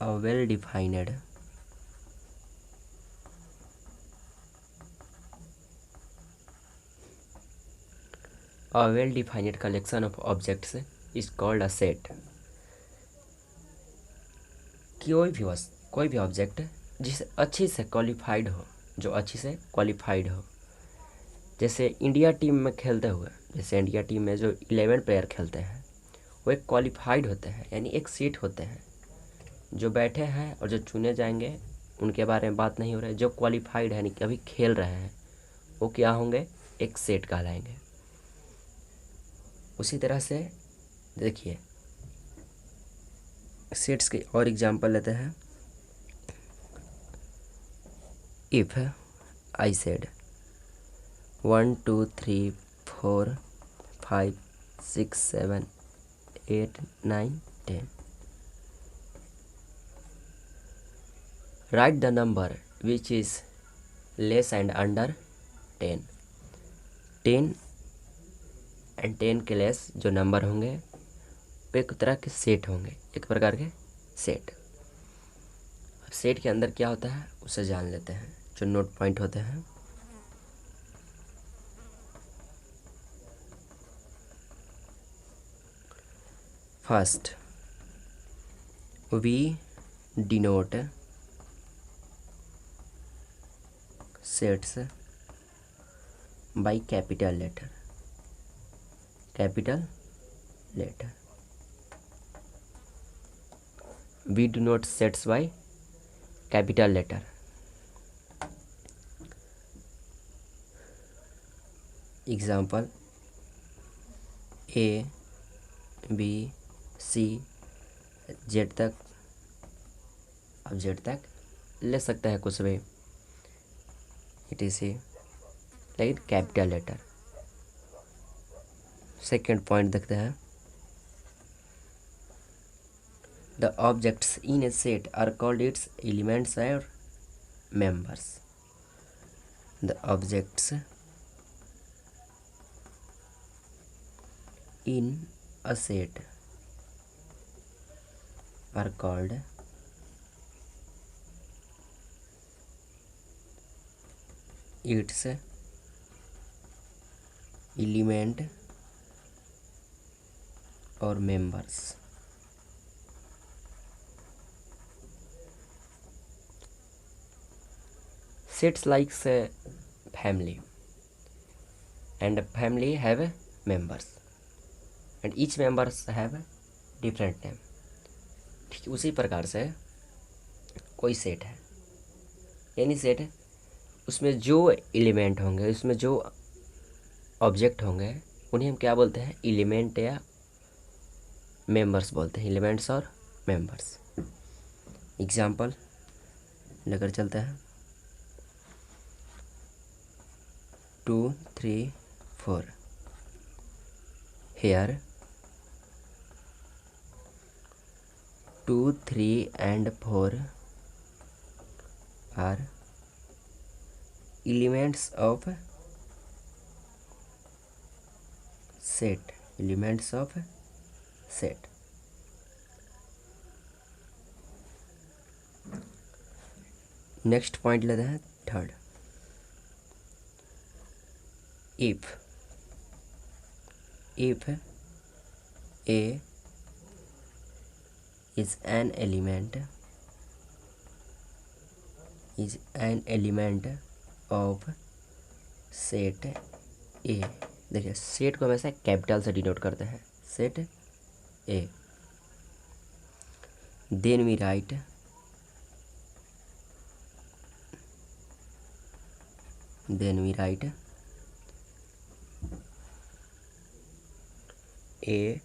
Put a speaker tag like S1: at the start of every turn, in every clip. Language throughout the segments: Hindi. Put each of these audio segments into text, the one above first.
S1: A well-defined collection of objects is called a set. कोई भी ऑब्जेक्ट जिसे अच्छी से क्वालिफाइड हो, जो अच्छी से क्वालिफाइड हो, जैसे इंडिया टीम में खेलते हुए, जैसे इंडिया टीम में जो 11 प्लेयर खेलते हैं वो एक क्वालिफाइड होते हैं, यानी एक सीट होते हैं। जो बैठे हैं और जो चुने जाएंगे उनके बारे में बात नहीं हो रहा है। जो क्वालिफाइड है यानी कि अभी खेल रहे हैं वो क्या होंगे, एक सेट कहलाएंगे। उसी तरह से देखिए सेट्स की और एग्जांपल लेते हैं। If I said 1 2 3 4 5 6 7 8 9 10, write the number which is less and under 10। 10 and 10 के लेस जो नंबर होंगे वो एक तरह के सेट होंगे, एक प्रकार के सेट। अब सेट के अंदर क्या होता है उसे जान लेते हैं, जो नोट पॉइंट होते हैं। First, we denote sets by capital letter. We denote sets by capital letter. Example A, B, C, Z तक। अब Z तक ले सकते हैं कुछ भी, etc, लेकिन कैपिटल लेटर। सेकेंड पॉइंट देखते हैं। The objects in a set are called its elements or members. The objects in a set are called its element or members. Sets like family, and family have members, and each members have different name. ठीक उसी प्रकार से कोई सेट है, यानी सेट है उसमें जो एलिमेंट होंगे, उसमें जो ऑब्जेक्ट होंगे उन्हें हम क्या बोलते हैं, एलिमेंट या मेंबर्स बोलते हैं, एलिमेंट्स और मेंबर्स। एग्जाम्पल लेकर चलते हैं। 2 3 4, here 2 3 and 4 are elements of set, elements of set। Next point लेते हैं third. if A is an element of set A, देखिए सेट को हमेशा कैपिटल से डिनोट करते हैं, set A, then we write A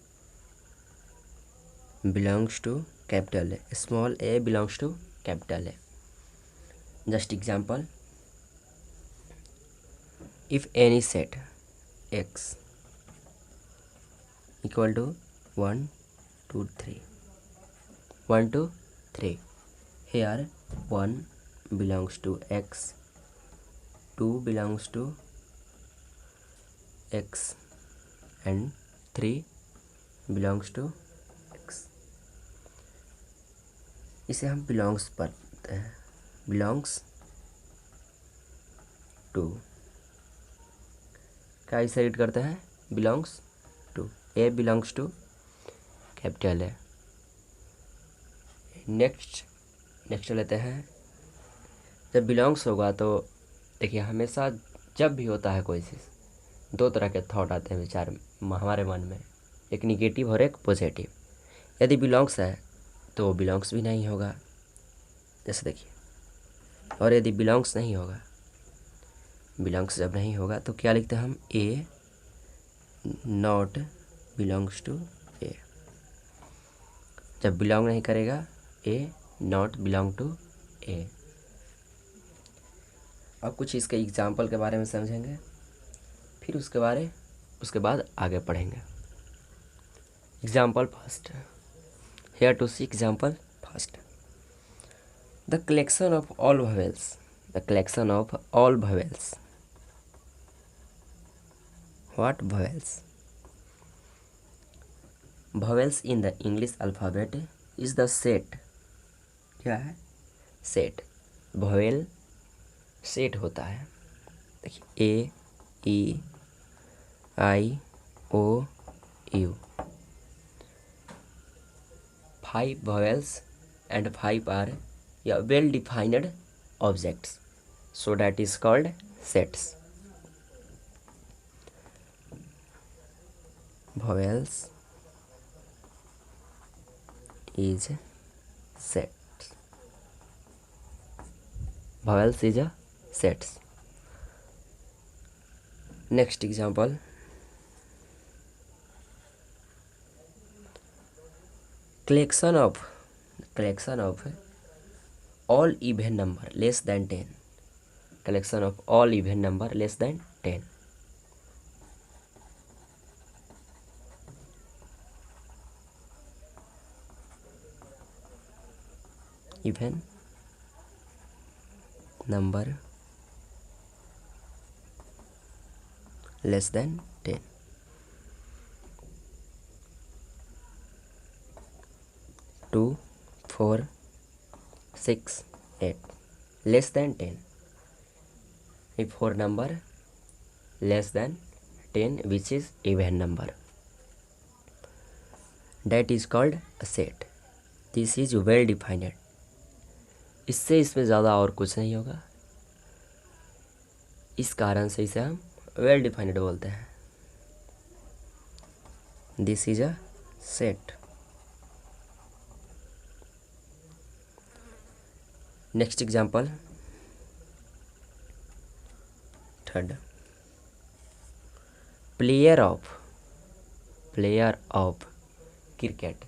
S1: belongs to capital A, small a belongs to capital A। Just example, if any set x equal to 1 2 3, 1 2 3, here 1 belongs to x, 2 belongs to x, and 3 belongs to x। इसे हम बिलोंग्स पढ़ते हैं, बिलोंग्स टू। क्या इसे रीड करते हैं, belongs to, a belongs to capital है। नेक्स्ट लेते हैं, जब बिलोंग्स होगा तो देखिए हमेशा जब भी होता है कोई चीज़, दो तरह के थॉट आते हैं विचार हमारे मन में, एक निगेटिव और एक पॉजिटिव। यदि बिलोंग्स है तो बिलोंग्स भी नहीं होगा, जैसे देखिए, और यदि बिलोंग्स नहीं होगा, बिलोंग्स जब नहीं होगा तो क्या लिखते हैं हम, ए नॉट बिलोंग्स टू ए। जब बिलोंग नहीं करेगा, ए नॉट बिलोंग टू ए। अब कुछ इसके एग्जाम्पल के बारे में समझेंगे, फिर उसके बाद आगे पढ़ेंगे। Example first, here to see example first. The collection of all vowels, the collection of all vowels, what vowels? Vowels in the English alphabet is the set, क्या है, सेट। vowel सेट होता है, देखिए ए ई आई ओ you, 5 vowels and 5 are well defined objects, so that is called sets. Vowels is sets. Vowels is a sets. Next example, collection of all even number less than 10, collection of all even number less than 10. Even number less than 10. 2, 4, 6, 8, less than 10. If 4 number less than 10, which is even number, that is called a set. This is well defined. इसमें ज़्यादा और कुछ नहीं होगा, इस कारण से इसे हम वेल डिफाइंड बोलते हैं। This is a set. Next example third, player of cricket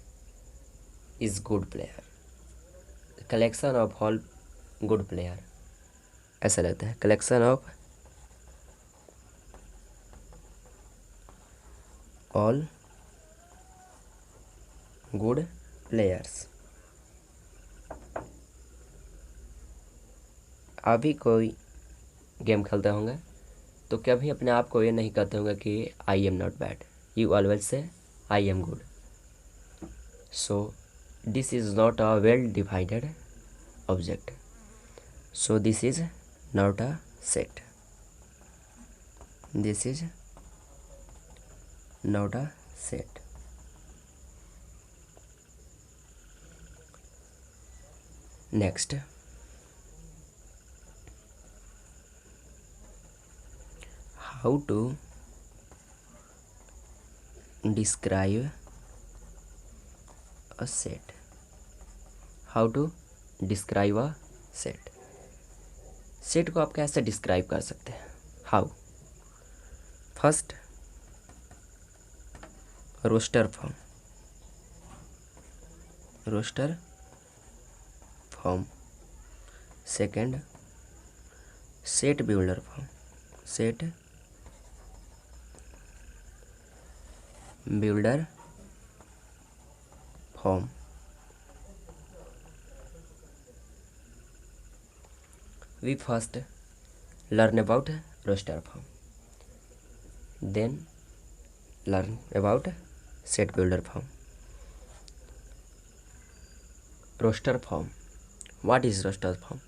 S1: is good player, collection of all good player, ऐसा लगता है, collection of all good players. आप भी कोई गेम खेलते होंगे तो कभी अपने आप को ये नहीं कहते होंगे कि I am not bad, you always say I am good. So this is not a well defined object, so this is not a set, this is not a set. Next, how to describe a set, how to describe a set. Set को आप कैसे डिस्क्राइब कर सकते हैं, how? First, roster form, second set builder form, we first learn about roster form, then learn about set builder form. roster form. What is roster form?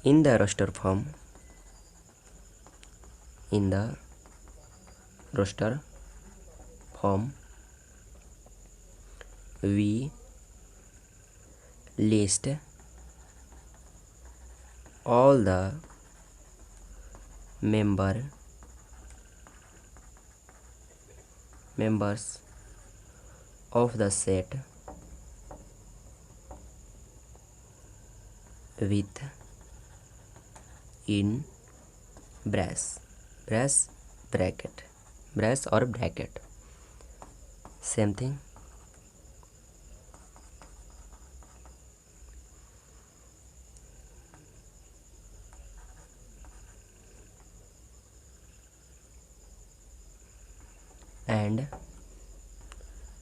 S1: In the roster form, we list all the members of the set with in brace or bracket, same thing. And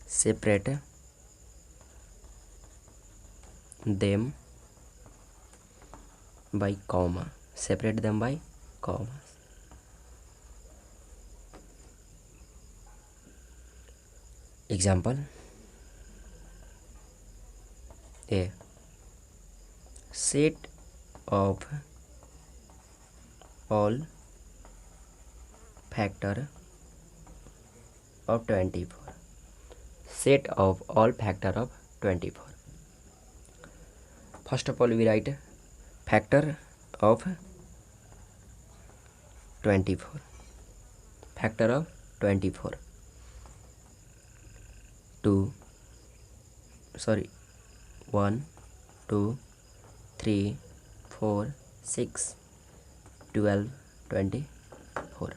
S1: separate them by comma. Example: a set of all factor of 24. Set of all factor of 24. First of all, we write factor of 24. Factor of 24. 1, 2, 3, 4, 6, 12, 24.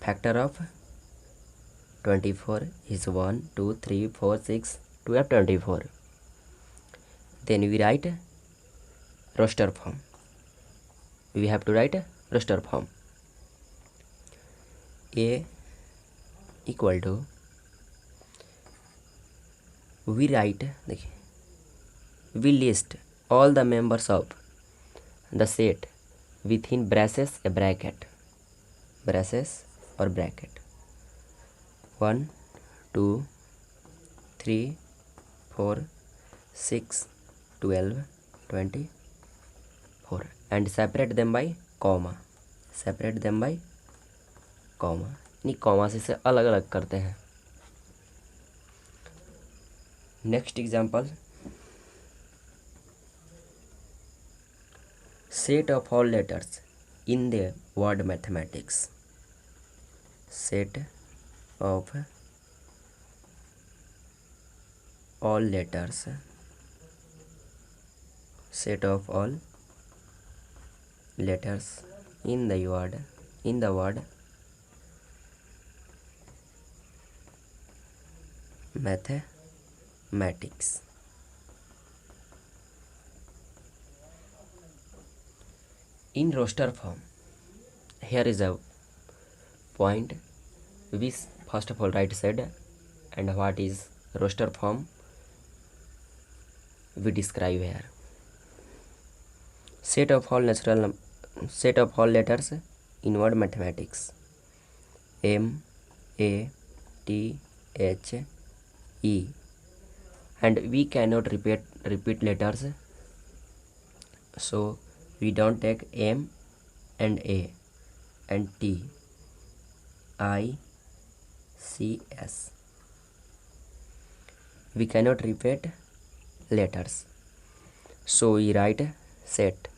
S1: Factor of 24 is 1, 2, 3, 4, 6, 12, 24. Then we write roster form. We have to write roster form. A equal to, we list all the members of the set within braces or bracket. 1, 2, 3, 4, 6, 12, 24, and separate them by comma. यानी कॉमा से अलग अलग करते हैं. Next example: set of all letters in the word mathematics. Set of all letters in the word mathematics. In roster form, here is a point. We first of all write set, and what is roster form we describe here. Set of all letters in word mathematics: M, A, T, H, E, and we cannot repeat letters, so we don't take M and A and T, I, C, S. We cannot repeat letters, so we write set.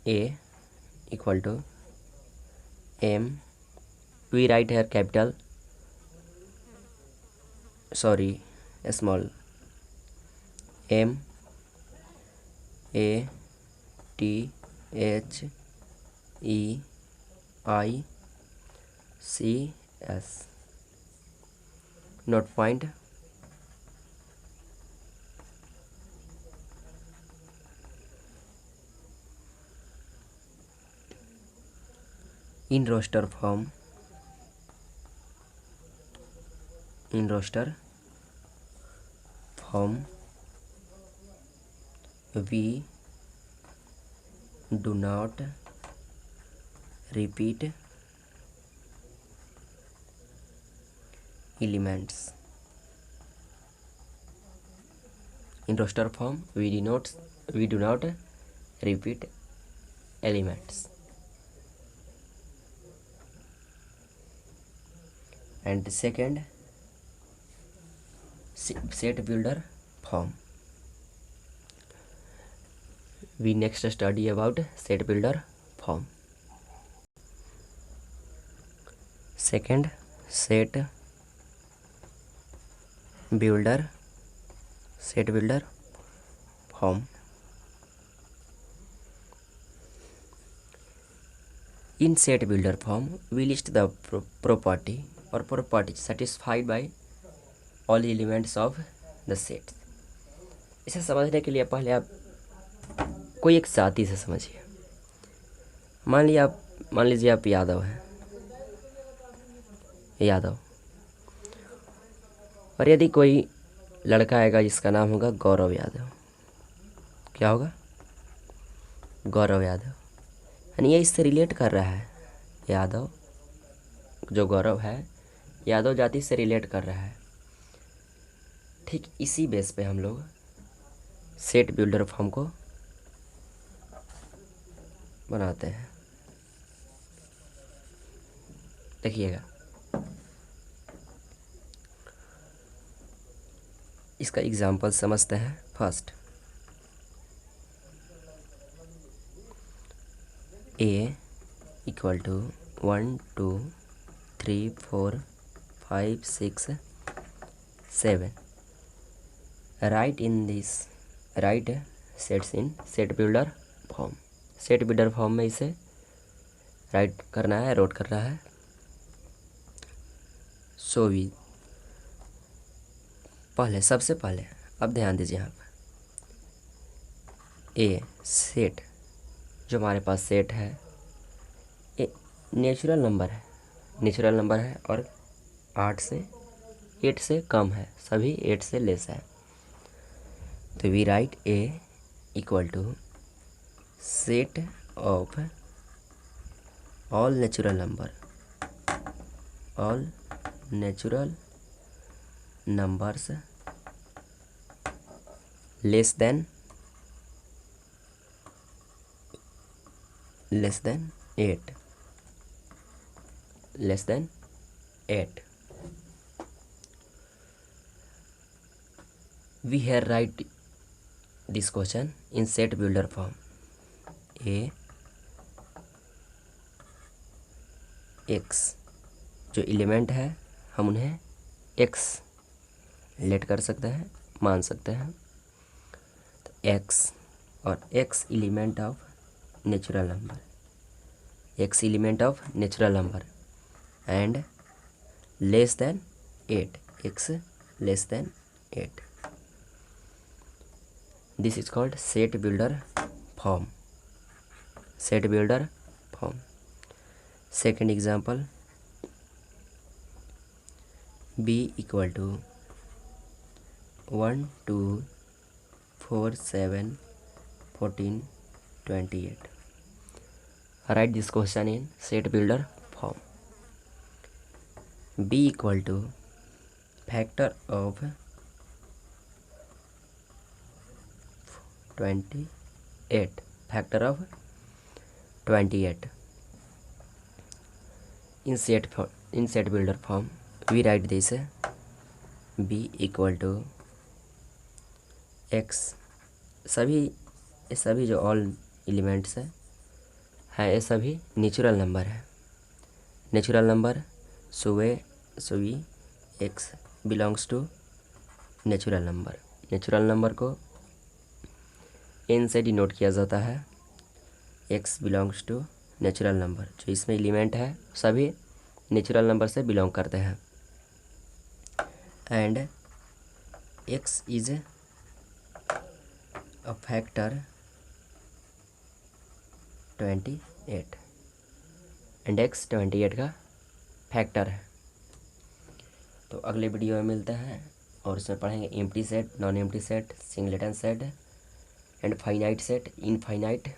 S1: A equal to M, we write here small, M, A, T, H, E, I, C, S. Note point: in roster form, we do not repeat elements. In roster form, we do not repeat elements. And the second, set builder form. We next study about set builder form. Second, set builder form. In set builder form, we list the property or properties satisfied by all elements of the set. इसे समझने के लिए पहले आप कोई एक जाति से समझिए। मान लीजिए आप यादव हैं, यादव, और यदि कोई लड़का आएगा जिसका नाम होगा गौरव यादव। क्या होगा? गौरव यादव। यानी ये इससे रिलेट कर रहा है। यादव जो गौरव है, यादव जाति से रिलेट कर रहा है। ठीक इसी बेस पे हम लोग सेट बिल्डर फॉर्म को बनाते हैं। देखिएगा, इसका एग्जाम्पल समझते हैं। First, A equal to 1 2 3 4 5 6 7. Write sets in set builder form. Set builder form में इसे राइट करना है, रोट करना है। सो भी सबसे पहले अब ध्यान दीजिए यहाँ पर। ए सेट, जो हमारे पास सेट है, ए नेचुरल नंबर है और 8 से कम है, सभी 8 से लेस है। तो we write a equal to set of all natural numbers less than 8. We here write this question in set builder form. A x, जो एलिमेंट है हम उन्हें x लेट कर सकते हैं, मान सकते हैं। तो x और x element of natural number and less than 8, x less than 8. This is called set builder form. Second example, b equal to 1 2 4 7 14 28. Write this question in set builder form. b equal to factor of 28. In set builder form, we write this b equal to x. सभी जो ऑल एलिमेंट्स है ये सभी नेचुरल नंबर है। नेचुरल नंबर सुवी x belongs to natural number. Natural number को n से डिनोट किया जाता है। x belongs to natural number, जो इसमें एलिमेंट है सभी नेचुरल नंबर से बिलोंग करते हैं। And x is a factor 28 and x 28 का फैक्टर है। तो अगले वीडियो में मिलते हैं और उसमें पढ़ेंगे empty set, non empty set, singleton set and finite set, infinite